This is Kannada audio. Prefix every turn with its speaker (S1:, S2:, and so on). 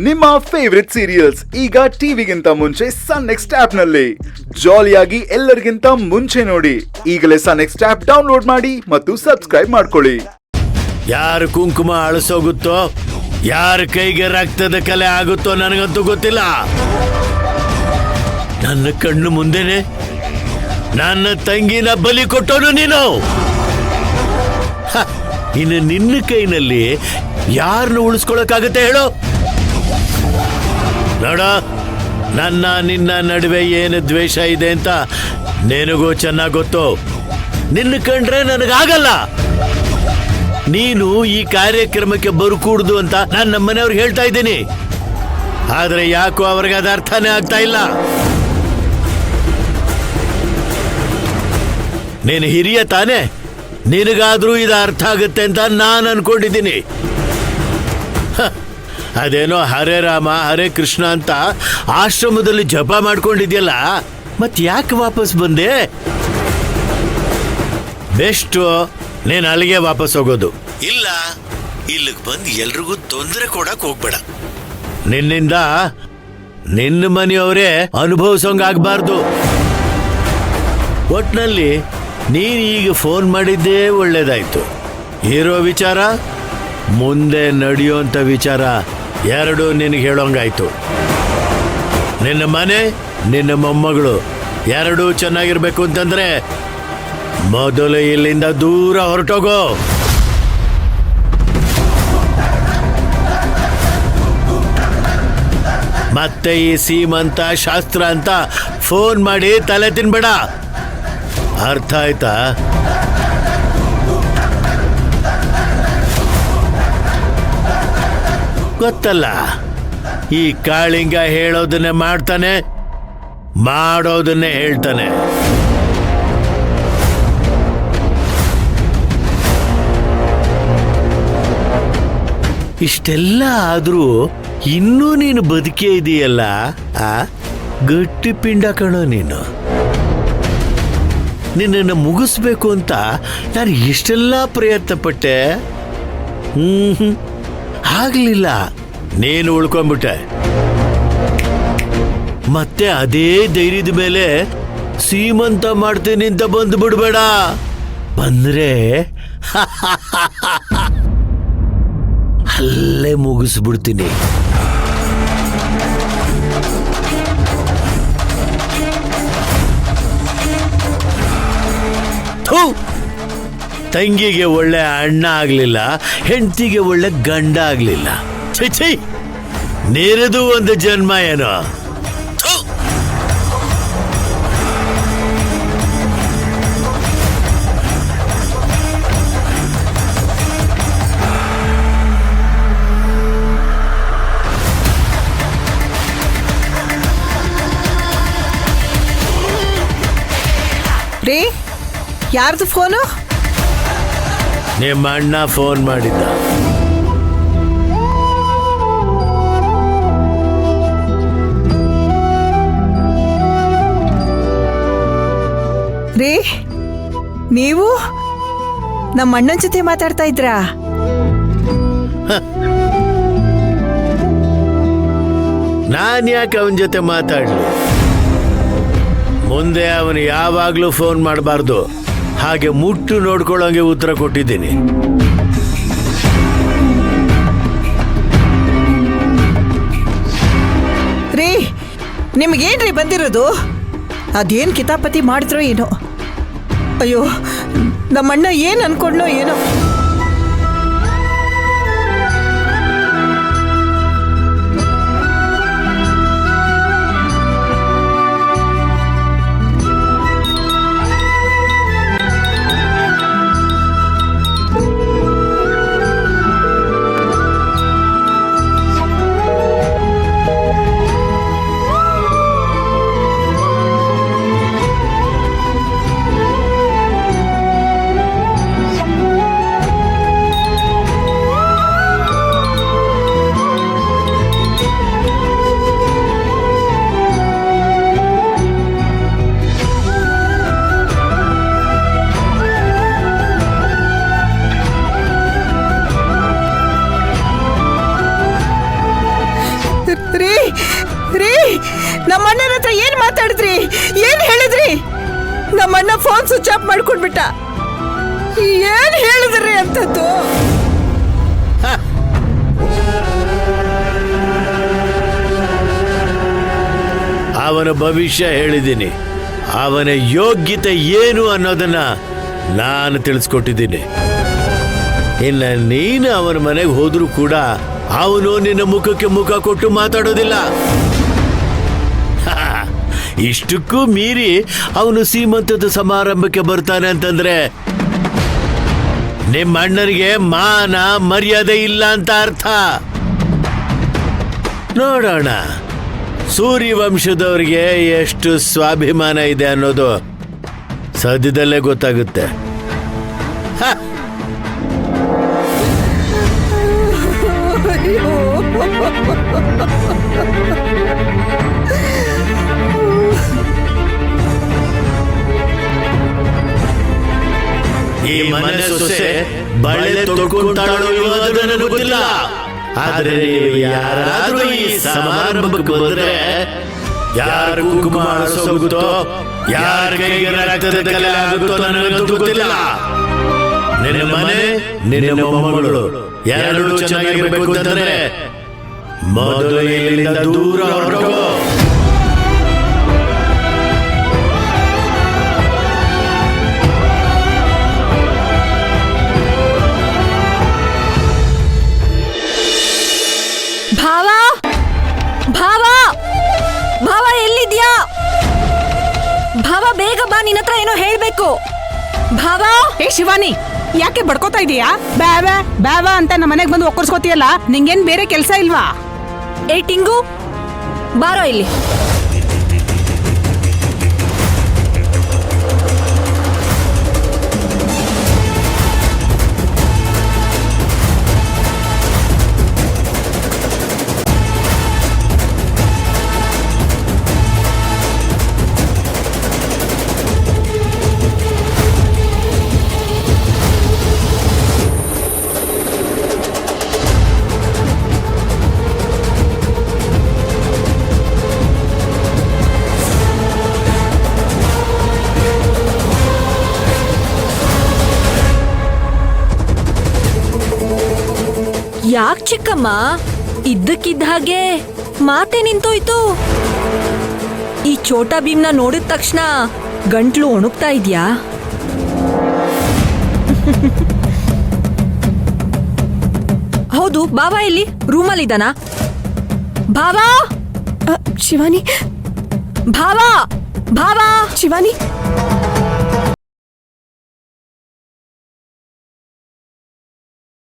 S1: ನಿಮ್ಮ ಫೇವರಿಟ್ ಸೀರಿಯಲ್ಸ್ ಈಗ ಟಿವಿಗಿಂತ ಮುಂಚೆ ಸನ್ ನೆಕ್ಸ್ಟ್ ಆಪ್ ನಲ್ಲಿ ಜಾಲಿಯಾಗಿ ಎಲ್ಲರಿಗಿಂತ ಮುಂಚೆ ನೋಡಿ. ಈಗಲೇ ಸನ್ ನೆಕ್ಸ್ಟ್ ಆಪ್ ಡೌನ್ಲೋಡ್ ಮಾಡಿ ಮತ್ತು ಸಬ್ಸ್ಕ್ರೈಬ್ ಮಾಡ್ಕೊಳ್ಳಿ.
S2: ಯಾರು ಕುಂಕುಮ ಅಳಿಸೋಗುತ್ತೋ, ಯಾರ ಕೈಗೆ ರಕ್ತದ ಕಲೆ ಆಗುತ್ತೋ ನನಗಂತೂ ಗೊತ್ತಿಲ್ಲ. ನನ್ನ ಕಣ್ಣು ಮುಂದೆನೆ ನನ್ನ ತಂಗಿನ ಬಲಿ ಕೊಟ್ಟೋನು ನೀನು. ಇನ್ನು ನಿನ್ನ ಕೈನಲ್ಲಿ ಯಾರನ್ನು ಉಳಿಸ್ಕೊಳಕ್ಕಾಗತ್ತೆ ಹೇಳು? ನೋಡ, ನನ್ನ ನಿನ್ನ ನಡುವೆ ಏನು ದ್ವೇಷ ಇದೆ ಅಂತ ನಿನಗೂ ಚೆನ್ನಾಗಿ ಗೊತ್ತು. ನಿನ್ನ ಕಂಡ್ರೆ ನನಗಾಗಲ್ಲ. ನೀನು ಈ ಕಾರ್ಯಕ್ರಮಕ್ಕೆ ಬರುಕೂಡ್ದು ಅಂತ ನಾನು ನಮ್ಮನೆಯವ್ರಿಗೆ ಹೇಳ್ತಾ ಇದ್ದೀನಿ. ಆದ್ರೆ ಯಾಕೋ ಅವ್ರಿಗೆ ಅದು ಅರ್ಥನೇ ಆಗ್ತಾ ಇಲ್ಲ. ನೀನು ಹಿರಿಯ ತಾನೆ, ನಿನಗಾದ್ರೂ ಇದು ಅರ್ಥ ಆಗುತ್ತೆ ಅಂತ ನಾನು ಅನ್ಕೊಂಡಿದ್ದೀನಿ. ಅದೇನೋ ಹರೇ ರಾಮ ಹರೇ ಕೃಷ್ಣ ಅಂತ ಆಶ್ರಮದಲ್ಲಿ ಜಪ ಮಾಡ್ಕೊಂಡಿದ್ಯಲ್ಲ, ಮತ್ ಯಾಕೆ ವಾಪಸ್ ಬಂದೆ? ಬೆಸ್ಟು ನೀನು ಅಲ್ಲಿಗೆ ವಾಪಸ್ ಹೋಗೋದು. ಇಲ್ಲ, ಇಲ್ಲಿಗೆ ಬಂದು ಎಲ್ರಿಗೂ ತೊಂದರೆ ಕೊಡಕ್ ಹೋಗ್ಬೇಡ. ನಿನ್ನಿಂದ ನಿನ್ನ ಮನೆಯವರೇ ಅನುಭವಿಸೋಂಗಾಗಬಾರ್ದು. ಒಟ್ನಲ್ಲಿ ನೀನು ಈಗ ಫೋನ್ ಮಾಡಿದ್ದೇ ಒಳ್ಳೇದಾಯ್ತು. ಇರೋ ವಿಚಾರ, ಮುಂದೆ ನಡೆಯುವಂಥ ವಿಚಾರ ಎರಡೂ ನಿನಗೆ ಹೇಳೋಂಗಾಯ್ತು. ನಿನ್ನ ಮನೆ, ನಿನ್ನ ಮೊಮ್ಮಗಳು ಎರಡೂ ಚೆನ್ನಾಗಿರ್ಬೇಕು ಅಂತಂದ್ರೆ ಮೊದಲು ಇಲ್ಲಿಂದ ದೂರ ಹೊರಟೋಗೋ. ಮತ್ತೆ ಈ ಸೀಮಂತ ಶಾಸ್ತ್ರ ಅಂತ ಫೋನ್ ಮಾಡಿ ತಲೆ ತಿನ್ಬೇಡ. ಅರ್ಥ ಆಯ್ತಾ? ಗೊತ್ತಲ್ಲ, ಈ ಕಾಳಿಂಗ ಹೇಳೋದನ್ನೇ ಮಾಡ್ತಾನೆ, ಮಾಡೋದನ್ನೇ ಹೇಳ್ತಾನೆ. ಇಷ್ಟೆಲ್ಲ ಆದ್ರೂ ಇನ್ನೂ ನೀನು ಬದುಕೇ ಇದೆಯಲ್ಲ, ಗಟ್ಟಿ ಪಿಂಡ ಕಣೋ ನೀನು. ನಿನ್ನನ್ನು ಮುಗಿಸ್ಬೇಕು ಅಂತ ನಾನು ಎಷ್ಟೆಲ್ಲ ಪ್ರಯತ್ನ ಪಟ್ಟೆ, ಆಗ್ಲಿಲ್ಲ. ನೀನು ಉಳ್ಕೊಂಡ್ಬಿಟ್ಟೆ. ಮತ್ತೆ ಅದೇ ಧೈರ್ಯದ ಮೇಲೆ ಸೀಮಂತ ಮಾಡ್ತೀನಿ ಅಂತ ಬಂದು ಬಿಡ್ಬೇಡ. ಬಂದ್ರೆ ಅಲ್ಲೇ ಮುಗಿಸ್ಬಿಡ್ತೀನಿ. ತಂಗಿಗೆ ಒಳ್ಳೆ ಅಣ್ಣ ಆಗ್ಲಿಲ್ಲ, ಹೆಂಡತಿಗೆ ಒಳ್ಳೆ ಗಂಡ ಆಗ್ಲಿಲ್ಲ. ಛೀ, ನೀರದು ಒಂದು ಜನ್ಮ ಏನೋ.
S3: ರೀ, ಯಾರ್ದು ಫೋನು?
S2: ನಿಮ್ಮ ಅಣ್ಣ ಫೋನ್ ಮಾಡಿದ್ದ.
S3: ರೀ, ನೀವು ನಮ್ಮ ಅಣ್ಣನ ಜೊತೆ ಮಾತಾಡ್ತಾ ಇದ್ರಾ?
S2: ನಾನು ಯಾಕೆ ಅವನ ಜೊತೆ ಮಾತಾಡ್ಲಿ? ಮುಂದೆ ಅವನು ಯಾವಾಗ್ಲೂ ಫೋನ್ ಮಾಡಬಾರ್ದು, ಹಾಗೆ ಮುಟ್ಟು ನೋಡ್ಕೊಳ್ಳೋಂಗೆ ಉತ್ತರ ಕೊಟ್ಟಿದ್ದೀನಿ.
S3: ರೀ, ನಿಮಗೇನ್ರಿ ಬಂದಿರೋದು? ಅದೇನು ಕಿತಾಪತಿ ಮಾಡಿದ್ರೋ ಏನೋ. ಅಯ್ಯೋ, ನಮ್ಮಣ್ಣ ಏನು ಅನ್ಕೊಂಡ್ನೋ ಏನೋ. ರೀ ರೀ ನಮ್ಮ ಅಣ್ಣನ ಹತ್ರ ಏನ್ ಮಾತಾಡಿದ್ರಿ? ಏನ್ ಹೇಳಿದ್ರಿ? ನಮ್ಮ ಅಣ್ಣ ಫೋನ್ ಸ್ವಿಚ್ ಆಫ್ ಮಾಡ್ಕೊಂಡ್ಬಿಟ್ಟ. ಏನ್ ಹೇಳಿದ್ರಿ ಅಂತದ್ದು?
S2: ಅವನ ಭವಿಷ್ಯ ಹೇಳಿದ್ದೀನಿ, ಅವನ ಯೋಗ್ಯತೆ ಏನು ಅನ್ನೋದನ್ನ ನಾನು ತಿಳಿಸ್ಕೊಟ್ಟಿದ್ದೀನಿ. ಇನ್ನು ನೀನು ಅವನ ಮನೆಗೆ ಹೋದ್ರೂ ಕೂಡ ಅವನು ನಿನ್ನ ಮುಖಕ್ಕೆ ಮುಖ ಕೊಟ್ಟು ಮಾತಾಡೋದಿಲ್ಲ. ಇಷ್ಟಕ್ಕೂ ಮೀರಿ ಅವನು ಸೀಮಂತದ ಸಮಾರಂಭಕ್ಕೆ ಬರ್ತಾನೆ ಅಂತಂದ್ರೆ ನಿಮ್ಮ ಅಣ್ಣನಿಗೆ ಮಾನ ಮರ್ಯಾದೆ ಇಲ್ಲ ಅಂತ ಅರ್ಥ. ನೋಡೋಣ ಸೂರ್ಯವಂಶದವರಿಗೆ ಎಷ್ಟು ಸ್ವಾಭಿಮಾನ ಇದೆ ಅನ್ನೋದು ಸದ್ಯದಲ್ಲೇ ಗೊತ್ತಾಗುತ್ತೆ. ಈ ಮನೆ ಸೊಸೆ ಬಳೆ ತೊಡ್ಕೊಂತಾಳೋ ಇಲ್ಲೋ ನನಗೆ ಗೊತ್ತಿಲ್ಲ. ಆದ್ರೆ ನೀವು ಯಾರಾದ್ರೂ ಈ ಸಮಾರಂಭಕ್ಕೆ ಬಂದ್ರೆ ಯಾರ ಕುಂಕುಮ ಅಳಿಸೋಗುತ್ತೋ, ಯಾರ ಕೈಗೆ ರಕ್ತದ ಕಲೆ ಆಗುತ್ತೋ ನನಗಂತೂ ಗೊತ್ತಿಲ್ಲ. ನಿನ್ನ ಮನೆ, ನಿನ್ನ ಮೊಮ್ಮಗಳು ಎರಡು ಚೆನ್ನಾಗಿರ್ಬೇಕು ಅಂತಂದ್ರೆ ಮೊದಲು ಇಲ್ಲಿಂದ ದೂರ ಹೊರಟು.
S4: ಭಾವ ಭಾವ ಭಾವ ಎಲ್ಲಿದ್ಯಾ? ಭಾವ ಬೇಗ ಬಾ, ನಿನ್ನ ಹತ್ರ ಏನೋ ಹೇಳ್ಬೇಕು. ಭಾವ.
S3: ಏ ಶಿವಾನಿ, ಯಾಕೆ ಬಡ್ಕೋತಾ ಇದೀಯಾ? ಬ್ಯಾವ ಬ್ಯಾವ ಅಂತ ನಮ್ಮ ಮನೆಗೆ ಬಂದು ಒಕ್ಕರ್ಸ್ಕೊತೀಯಲ್ಲ, ನಿಂಗೇನ್ ಬೇರೆ ಕೆಲಸ ಇಲ್ವಾ?
S4: ಏ ಟಿಂಗು, ಬಾರೋ ಇಲ್ಲಿ. ಯಾಕ್ ಚಿಕ್ಕಮ್ಮ, ಇದ್ದಕ್ಕಿದ್ದ ಹಾಗೆ ಮಾತೆ ನಿಂತೋಯ್ತು? ಈ ಛೋಟಾ ಭೀಮ್ನ ನೋಡಿದ ತಕ್ಷಣ ಗಂಟ್ಲು ಒಣಗ್ತಾ ಇದ್ಯಾ? ಹೌದು, ಬಾಬಾ ಎಲ್ಲಿ? ರೂಮಲ್ಲಿದ್ದಾನಾ? ಭಾವಾ,
S5: ಶಿವಾನಿ,
S4: ಭಾವಾ, ಭಾವಾ,
S5: ಶಿವಾನಿ,